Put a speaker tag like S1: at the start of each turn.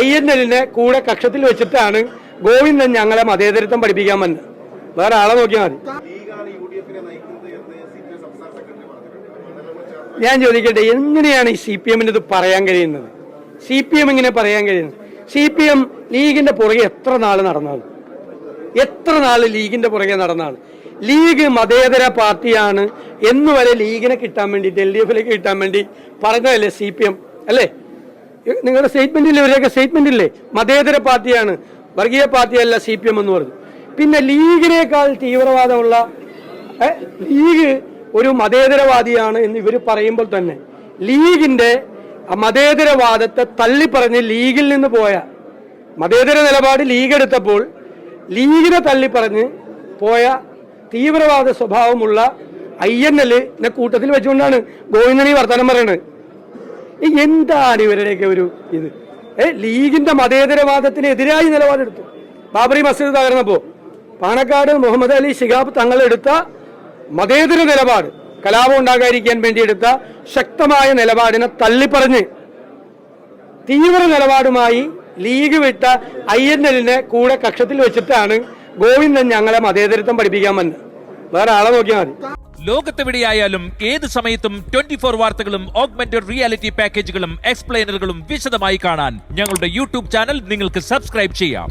S1: INL കൂടെ കക്ഷത്തിൽ വെച്ചിട്ടാണ് ഗോവിന്ദൻ ഞങ്ങളെ മതേതരത്വം പഠിപ്പിക്കാൻ വന്നത്. വേറെ ആളെ നോക്കിയാൽ മതി. ഞാൻ ചോദിക്കട്ടെ, എങ്ങനെയാണ് ഈ CPM ഇത് പറയാൻ കഴിയുന്നത്? CPM ഇങ്ങനെ പറയാൻ കഴിയുന്നത്? CPM ലീഗിന്റെ പുറകെ എത്ര നാള് നടന്നാണ്? എത്ര നാള് ലീഗിന്റെ പുറകെ നടന്നാണ്? ലീഗ് മതേതര പാർട്ടിയാണ് എന്നുവരെ ലീഗിനെ കിട്ടാൻ വേണ്ടിയിട്ട് LDFിലേക്ക് കിട്ടാൻ വേണ്ടി പറഞ്ഞതല്ലേ CPM അല്ലേ? നിങ്ങളുടെ സ്റ്റേറ്റ്മെന്റില്ലേ, ഇവരെയൊക്കെ സ്റ്റേറ്റ്മെന്റില്ലേ മതേതര പാർട്ടിയാണ്, വർഗീയ പാർട്ടിയല്ല CPM എന്ന് പറഞ്ഞു. പിന്നെ ലീഗിനേക്കാൾ തീവ്രവാദമുള്ള ലീഗ് ഒരു മതേതരവാദിയാണ് എന്ന് ഇവർ പറയുമ്പോൾ തന്നെ ലീഗിന്റെ മതേതരവാദത്തെ തള്ളിപ്പറഞ്ഞ് ലീഗിൽ നിന്ന് പോയ മതേതര നിലപാട് ലീഗ് എടുത്തപ്പോൾ ലീഗിനെ തള്ളിപ്പറഞ്ഞ് പോയ തീവ്രവാദ സ്വഭാവമുള്ള INL കൂട്ടത്തിൽ വെച്ചുകൊണ്ടാണ് ഗോവിന്ദൻ ഈ വർത്തമാനം പറയുന്നത്. എന്താണ് ഇവരുടെയൊക്കെ ഒരു ഇത്? ലീഗിന്റെ മതേതരവാദത്തിനെതിരായി നിലപാടെടുത്തു. ബാബറി മസ്ജിദ് തകർന്നപ്പോ പാണക്കാട് മുഹമ്മദ് അലി ശിഹാബ് തങ്ങളെടുത്ത മതേതര നിലപാട്, കലാപം ഉണ്ടാകാതിരിക്കാൻ വേണ്ടി എടുത്ത ശക്തമായ നിലപാടിനെ തള്ളിപ്പറഞ്ഞ് തീവ്ര നിലപാടുമായി ലീഗ് വിട്ട INL കൂടെ കക്ഷത്തിൽ വെച്ചിട്ടാണ് ഗോവിന്ദൻ ഞങ്ങളെ മതേതരത്വം പഠിപ്പിക്കാൻ വന്നത്. വേറെ ആളെ നോക്കിയാൽ മതി.
S2: ലോകത്തെവിടെയായാലും ഏത് സമയത്തും 24 വാർത്തകളും ഓഗ്മെന്റഡ് റിയാലിറ്റി പാക്കേജുകളും എക്സ്പ്ലെയിനറുകളും വിശദമായി കാണാൻ ഞങ്ങളുടെ YouTube ചാനൽ നിങ്ങൾക്ക് സബ്സ്ക്രൈബ് ചെയ്യാം.